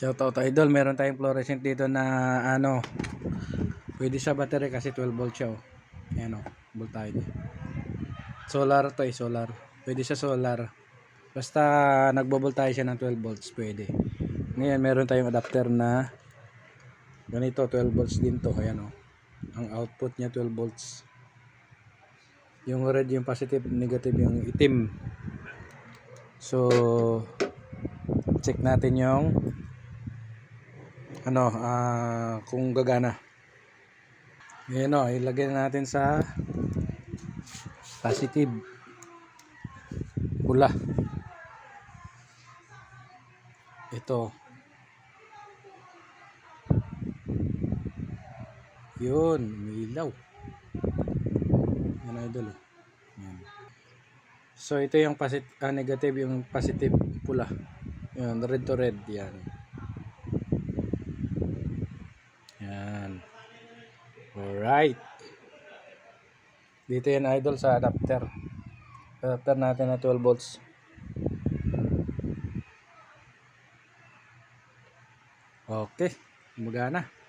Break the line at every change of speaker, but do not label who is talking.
Shoutout idol, meron tayong fluorescent dito na ano, pwede sa battery kasi 12 volt siya oh. Ayan oh, voltage. Solar to eh, solar. Pwede sa solar. Basta nagbo-voltage siya ng 12 volts, pwede. Ngayon meron tayong adapter na ganito, 12 volts din to. Ayan oh. Ang output niya 12 volts. Yung red yung positive, negative yung itim. So check natin yung ano, kung gagana. Ayan o, ilagay natin sa positive, pula. Ito yun, may ilaw. Yan idol oh. Yan. So ito yung negative, yung positive, pula. Yan, red to red. Yan. Yan. Alright. Dito yan idol sa adapter. Adapter natin na 12 volts. Okay, gumagana.